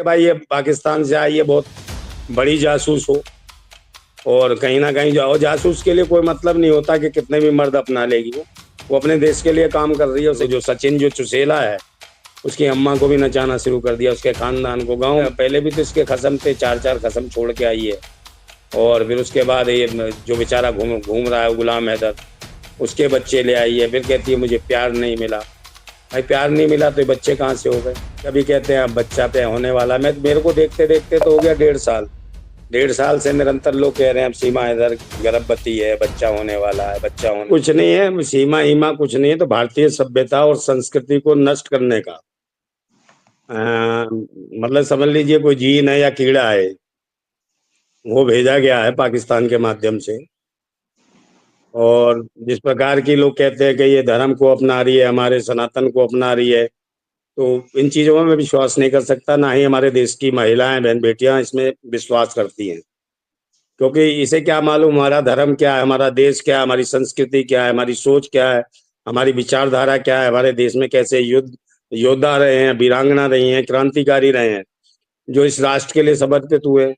कि भाई ये पाकिस्तान से आई है, बहुत बड़ी जासूस हो। और कहीं ना कहीं जाओ, जासूस के लिए कोई मतलब नहीं होता कि कितने भी मर्द अपना लेगी। वो अपने देश के लिए काम कर रही है। उसे जो सचिन जो चुसेला है, उसकी अम्मा को भी नचाना शुरू कर दिया, उसके खानदान को। गांव पहले भी तो इसके खसम थे, चार चार खसम छोड़ के आई है। और फिर उसके बाद ये जो बेचारा घूम घूम रहा है गुलाम हैदर, उसके बच्चे ले आई है। फिर कहती है मुझे प्यार नहीं मिला। भाई प्यार नहीं मिला तो ये बच्चे कहाँ से हो गए? कभी कहते हैं अब बच्चा पे होने वाला। मेरे को देखते देखते तो हो गया 1.5 साल। 1.5 साल से निरंतर लोग कह रहे हैं अब सीमा हैदर गर्भवती है, बच्चा होने वाला है, बच्चा होने। कुछ नहीं है, सीमा ईमा कुछ नहीं है। तो भारतीय सभ्यता और संस्कृति को नष्ट करने का मतलब समझ लीजिए कोई जीन है या कीड़ा है, वो भेजा गया है पाकिस्तान के माध्यम से। और जिस प्रकार की लोग कहते हैं कि ये धर्म को अपना रही है, हमारे सनातन को अपना रही है, तो इन चीजों में मैं विश्वास नहीं कर सकता। ना ही हमारे देश की महिलाएं बहन बेटियां इसमें विश्वास करती हैं। क्योंकि इसे क्या मालूम हमारा धर्म क्या है, हमारा देश क्या है, हमारी संस्कृति क्या है, हमारी सोच क्या है, हमारी विचारधारा क्या है, हमारे देश में कैसे योद्धा रहे हैं, वीरांगना रही हैं, क्रांतिकारी रहे हैं, जो इस राष्ट्र के लिए समर्पित हुए।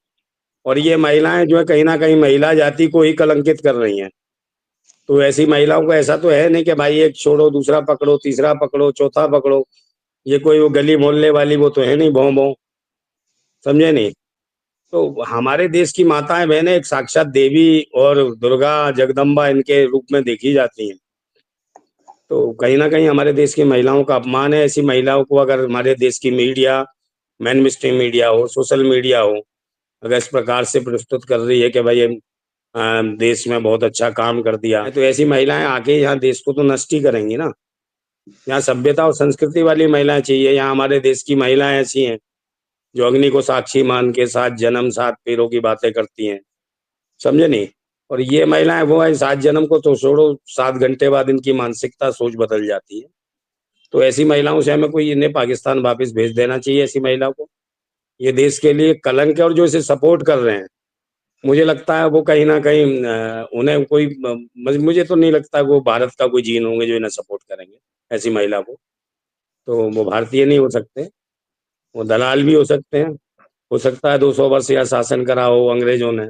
और ये महिलाएं जो है कहीं ना कहीं महिला जाति को ही कलंकित कर रही हैं। तो ऐसी महिलाओं को ऐसा तो है नहीं कि भाई एक छोड़ो दूसरा पकड़ो, तीसरा पकड़ो, चौथा पकड़ो। ये कोई वो गली मोहल्ले वाली वो तो है नहीं, भों भों। समझे नहीं? तो हमारे देश की माताएं बहनें एक साक्षात देवी और दुर्गा जगदम्बा इनके रूप में देखी जाती हैं। तो कहीं ना कहीं हमारे देश की महिलाओं का अपमान है। ऐसी महिलाओं को अगर हमारे देश की मीडिया, मेन स्ट्रीम मीडिया हो, सोशल मीडिया हो, अगर इस प्रकार से प्रस्तुत कर रही है कि भाई देश में बहुत अच्छा काम कर दिया, तो ऐसी महिलाएं आके यहाँ देश को तो नष्ट ही करेंगी ना। यहाँ सभ्यता और संस्कृति वाली महिलाएं चाहिए। यहाँ हमारे देश की महिलाएं ऐसी हैं जो अग्नि को साक्षी मान के 7 जन्म 7 पीरों की बातें करती हैं। समझे नहीं? और ये महिलाएं वो है 7 जन्म को तो छोड़ो, 7 घंटे बाद इनकी मानसिकता सोच बदल जाती है। तो ऐसी महिलाओं से हमें कोई इन्हें पाकिस्तान वापस भेज देना चाहिए, ऐसी महिलाओं को। ये देश के लिए कलंक है। और जो इसे सपोर्ट कर रहे हैं, मुझे लगता है वो कहीं ना कहीं उन्हें कोई मुझे तो नहीं लगता वो भारत का कोई जीन होंगे जो इन्हें सपोर्ट करेंगे, ऐसी महिला को। तो वो भारतीय नहीं हो सकते, वो दलाल भी हो सकते हैं। हो सकता है 200 वर्ष या शासन करा हो अंग्रेजों ने,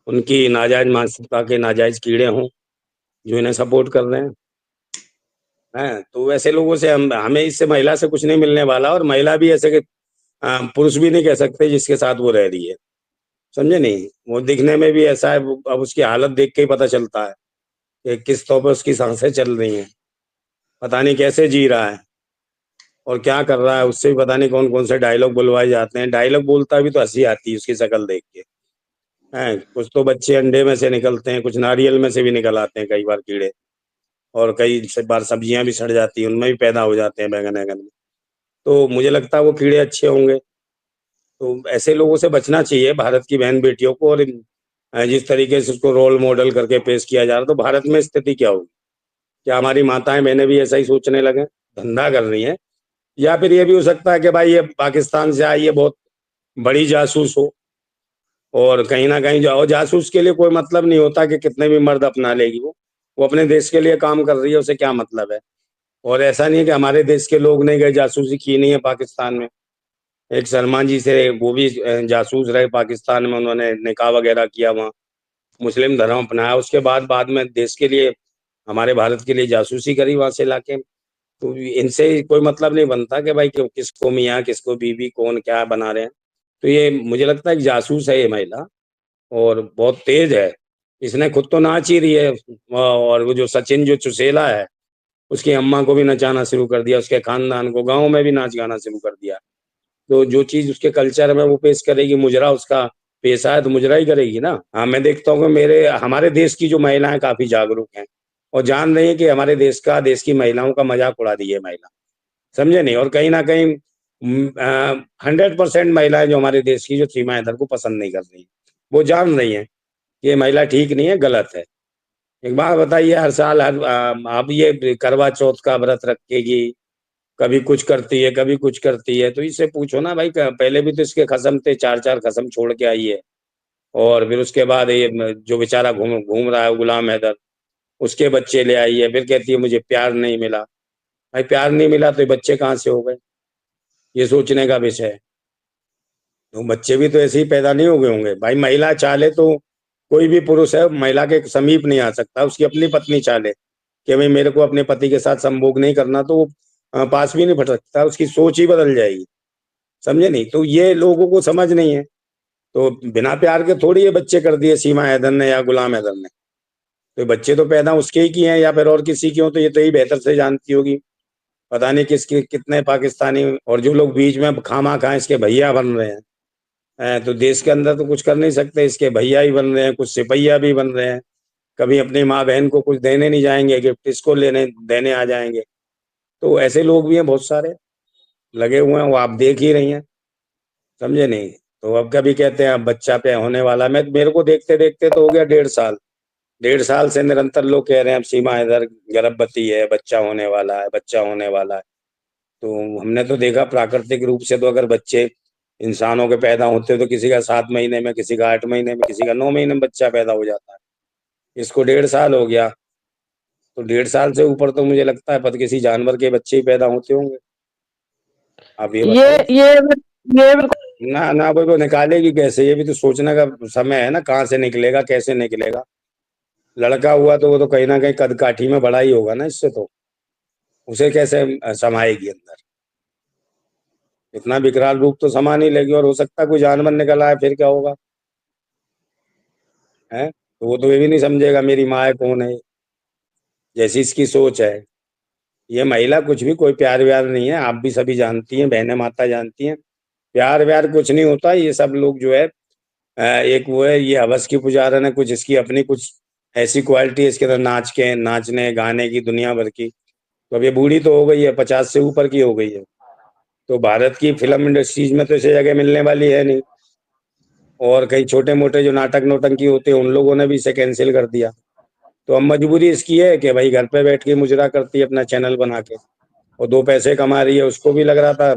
उनकी नाजायज मानसिकता के नाजायज कीड़े हों जो इन्हें सपोर्ट कर रहे हैं। तो वैसे लोगों से हमें इससे महिला से कुछ नहीं मिलने वाला। और महिला भी ऐसे कि पुरुष भी नहीं कह सकते जिसके साथ वो रह रही है। समझे नहीं? वो दिखने में भी ऐसा है, अब उसकी हालत देख के ही पता चलता है कि किस तौर पर उसकी सांसें चल रही हैं, पता नहीं कैसे जी रहा है और क्या कर रहा है। उससे भी पता नहीं कौन कौन से डायलॉग बुलवाए जाते हैं। डायलॉग बोलता भी तो हंसी आती है उसकी शक्ल देख के। हैं कुछ तो बच्चे अंडे में से निकलते हैं, कुछ नारियल में से भी निकल आते हैं कई बार कीड़े। और कई से बार सब्जियां भी सड़ जाती हैं, उनमें भी पैदा हो जाते हैं बैगन वैगन में। तो मुझे लगता है वो कीड़े अच्छे होंगे। तो ऐसे लोगों से बचना चाहिए भारत की बहन बेटियों को। और जिस तरीके से उसको रोल मॉडल करके पेश किया जा रहा है, तो भारत में स्थिति क्या होगी? क्या हमारी माताएं बहनें भी ऐसा ही सोचने लगे, धंधा कर रही हैं? या फिर ये भी हो सकता है कि भाई ये पाकिस्तान से आई है, बहुत बड़ी जासूस हो। और कहीं ना कहीं जाओ, जासूस के लिए कोई मतलब नहीं होता कि कितने भी मर्द अपना लेगी। वो अपने देश के लिए काम कर रही है, उसे क्या मतलब है? और ऐसा नहीं है कि हमारे देश के लोग नहीं गए, जासूसी की नहीं है पाकिस्तान में। एक सलमान जी से वो भी जासूस रहे पाकिस्तान में, उन्होंने निकाह वगैरह किया वहाँ, मुस्लिम धर्म अपनाया। उसके बाद में देश के लिए, हमारे भारत के लिए जासूसी करी वहां से लाके। तो इनसे कोई मतलब नहीं बनता कि भाई किसको मियाँ किसको बीवी, कौन क्या बना रहे हैं। तो ये मुझे लगता है कि जासूस है ये महिला, और बहुत तेज है। इसने खुद तो नाच ही रही है। और वो जो सचिन जो चुसेला है, उसकी अम्मा को भी नचाना शुरू कर दिया, उसके खानदान को, गांव में भी नाच गाना शुरू कर दिया। तो जो चीज उसके कल्चर में वो पेश करेगी, मुजरा उसका पेशा है तो मुजरा ही करेगी ना। हाँ, मैं देखता हूँ कि हमारे देश की जो महिलाएं काफी जागरूक हैं और जान रही है कि हमारे देश की महिलाओं का मजाक उड़ा दी है महिला। समझे नहीं? और कहीं ना कहीं 100% महिलाएं जो हमारे देश की, जो सीमा हैदर को पसंद नहीं कर रही, वो जान रही है कि ये महिला ठीक नहीं है, गलत है। एक बात बताइए, हर साल अब ये करवा चौथ का व्रत रखेगी, कभी कुछ करती है कभी कुछ करती है। तो इससे पूछो ना भाई, पहले भी तो इसके खसम थे, चार चार खसम छोड़ के आई है। और फिर उसके बाद ये जो बेचारा घूम घूम रहा है गुलाम हैदर, उसके बच्चे ले आई है। फिर कहती है मुझे प्यार नहीं मिला। भाई प्यार नहीं मिला तो ये बच्चे कहाँ से हो गए? ये सोचने का विषय है। तो बच्चे भी तो ऐसे ही पैदा नहीं हो गए होंगे भाई। महिला चाले तो कोई भी पुरुष है महिला के समीप नहीं आ सकता। उसकी अपनी पत्नी चाले कि भाई मेरे को अपने पति के साथ संभोग नहीं करना, तो वो पास भी नहीं फट सकता, उसकी सोच ही बदल जाएगी। समझे नहीं? तो ये लोगों को समझ नहीं है। तो बिना प्यार के थोड़ी ये बच्चे कर दिए सीमा हैदर ने या गुलाम हैदर ने। तो बच्चे तो पैदा उसके ही किए हैं या फिर और किसी के हो, तो ये तो ही बेहतर से जानती होगी। पता नहीं किसके कितने पाकिस्तानी और जो लोग बीच में खामा खा इसके भैया बन रहे हैं। तो देश के अंदर तो कुछ कर नहीं सकते, इसके भैया ही बन रहे हैं, कुछ सिपहिया भी बन रहे हैं। कभी अपनी माँ बहन को कुछ देने नहीं जाएंगे, गिफ्ट इसको लेने देने आ जाएंगे। तो ऐसे लोग भी हैं बहुत सारे लगे हुए हैं, वो आप देख ही रही हैं। समझे नहीं? तो अब कभी कहते हैं अब बच्चा पे होने वाला। मैं मेरे को देखते देखते तो हो गया 1.5 साल। 1.5 साल से निरंतर लोग कह रहे हैं अब सीमा हैदर गर्भवती है, बच्चा होने वाला है, बच्चा होने वाला है। तो हमने तो देखा प्राकृतिक रूप से तो अगर बच्चे इंसानों के पैदा होते तो किसी का 7 महीने में, किसी का 8 महीने में, किसी का 9 महीने में बच्चा पैदा हो जाता है। इसको 1.5 साल हो गया। तो 1.5 साल से ऊपर तो मुझे लगता है पता किसी जानवर के बच्चे ही पैदा होते होंगे। आप ये ये बताओ। ये ये बिल्कुल ना ना, वो निकालेगी कैसे? ये भी तो सोचने का समय है ना, कहाँ से निकलेगा, कैसे निकलेगा। लड़का हुआ तो वो तो कहीं ना कहीं कदकाठी में बड़ा ही होगा ना इससे। तो उसे कैसे समाएगी अंदर? इतना विकराल रूप तो समा नहीं लेगी। और हो सकता है कोई जानवर निकल आए, फिर क्या होगा? है तो वो तो ये भी नहीं समझेगा मेरी माँ है कौन है। जैसी इसकी सोच है। ये महिला कुछ भी कोई प्यार व्यार नहीं है, आप भी सभी जानती हैं, बहनें माता जानती हैं। प्यार व्यार कुछ नहीं होता। ये सब लोग जो है एक वो है, ये हवस की पुजारन है। कुछ इसकी अपनी कुछ ऐसी क्वालिटी है इसके अंदर, नाचने गाने की दुनिया भर की। तो अब ये बूढ़ी तो हो गई है, 50 से ऊपर की हो गई है। तो भारत की फिल्म इंडस्ट्रीज में तो इसे जगह मिलने वाली है नहीं। और कई छोटे मोटे जो नाटक नौटंकी होते हैं उन लोगों ने भी इसे कैंसिल कर दिया। तो अब मजबूरी इसकी है कि भाई घर पे बैठ के मुजरा करती है अपना चैनल बना के, और 2 पैसे कमा रही है। उसको भी लग रहा था।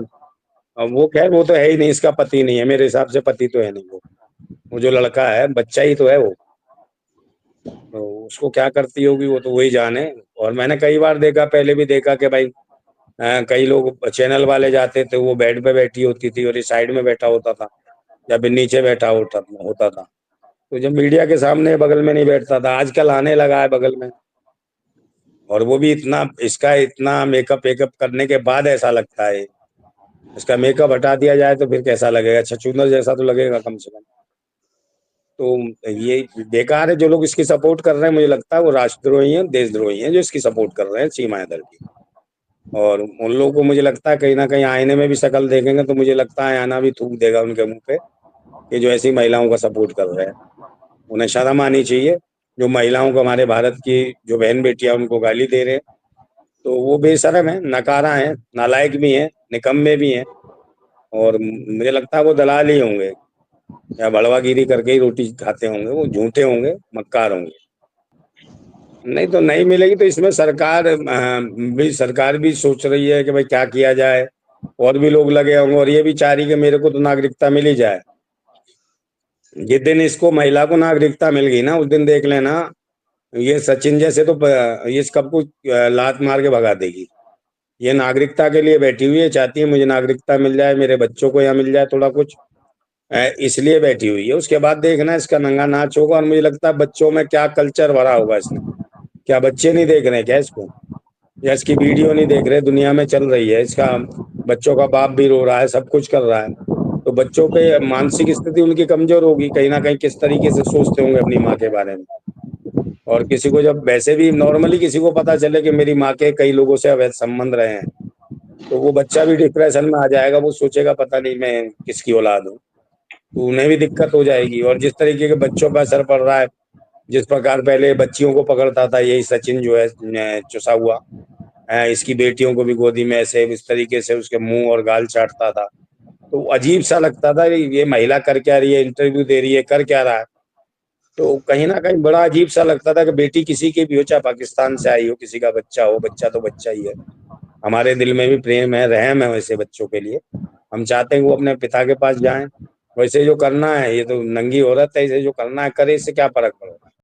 अब वो खैर वो तो है ही नहीं, इसका पति नहीं है मेरे हिसाब से, पति तो है नहीं वो जो लड़का है बच्चा ही तो है वो। तो उसको क्या करती होगी वो तो वही जाने। और मैंने कई बार देखा, पहले भी देखा कि भाई कई लोग चैनल वाले जाते थे, वो बेड पे बैठी होती थी और ये साइड में बैठा होता था या फिर नीचे बैठा होता था। तो जब मीडिया के सामने बगल में नहीं बैठता था, आजकल आने लगा है बगल में। और वो भी इतना, इसका इतना मेकअप वेकअप करने के बाद ऐसा लगता है। इसका मेकअप हटा दिया जाए तो फिर कैसा लगेगा? छछूंदर जैसा तो लगेगा कम से कम। तो ये बेकार है। जो लोग इसकी सपोर्ट कर रहे हैं मुझे लगता है वो राष्ट्रद्रोही हैं, देशद्रोही हैं, जो इसकी सपोर्ट कर रहे हैं सीमा हैदर की। और उन लोगों को मुझे लगता है कहीं ना कहीं आईने में भी शक्ल देखेंगे तो मुझे लगता है आना भी थूक देगा उनके मुंह पे कि जो ऐसी महिलाओं का सपोर्ट कर रहे हैं। उन्हें शर्म आनी चाहिए। जो महिलाओं को, हमारे भारत की जो बहन बेटियां उनको गाली दे रहे हैं, तो वो बेशरम है, नकारा है, नालायक भी हैं, निकम्मे भी हैं। और मुझे लगता है वो दलाल ही होंगे या बड़वागिरी करके ही रोटी खाते होंगे। वो झूठे होंगे, मक्कार होंगे। नहीं तो नहीं मिलेगी। तो इसमें सरकार भी सोच रही है कि भाई क्या किया जाए। और भी लोग लगे होंगे और ये भी चाह रही कि मेरे को तो नागरिकता मिल ही जाए। जिस दिन इसको महिला को नागरिकता मिल गई ना, उस दिन देख लेना, ये सचिन जैसे तो ये सबको लात मार के भगा देगी। ये नागरिकता के लिए बैठी हुई है, चाहती है मुझे नागरिकता मिल जाए, मेरे बच्चों को यहाँ मिल जाए थोड़ा कुछ। इसलिए बैठी हुई है। उसके बाद देखना इसका नंगा नाच होगा। और मुझे लगता है बच्चों में क्या कल्चर भरा होगा इसने। क्या बच्चे नहीं देख रहे हैं क्या इसको? या इसकी वीडियो नहीं देख रहे? दुनिया में चल रही है इसका। बच्चों का बाप भी रो रहा है, सब कुछ कर रहा है। तो बच्चों पे मानसिक स्थिति उनकी कमजोर होगी कहीं ना कहीं, किस तरीके से सोचते होंगे अपनी माँ के बारे में। और किसी को जब वैसे भी नॉर्मली किसी को पता चले कि मेरी माँ के कई लोगों से अवैध संबंध रहे हैं, तो वो बच्चा भी डिप्रेशन में आ जाएगा। वो सोचेगा पता नहीं मैं किसकी औलाद हूँ। तो उन्हें भी दिक्कत हो जाएगी। और जिस तरीके के बच्चों पर असर पड़ रहा है, जिस प्रकार पहले बच्चियों को पकड़ता था यही सचिन जो है चुसा हुआ, इसकी बेटियों को भी गोदी में ऐसे इस तरीके से उसके मुंह और गाल चाटता था। तो अजीब सा लगता था ये महिला कर क्या रही है, इंटरव्यू दे रही है, कर क्या रहा है। तो कहीं ना कहीं बड़ा अजीब सा लगता था कि बेटी किसी की भी हो, चाहे पाकिस्तान से आई हो, किसी का बच्चा हो, बच्चा तो बच्चा ही है। हमारे दिल में भी प्रेम है, रहम है वैसे बच्चों के लिए। हम चाहते हैं वो अपने पिता के पास जाएं। वैसे जो करना है, ये तो नंगी औरत है, इसे जो करना है करे, इससे क्या फर्क पड़ता है?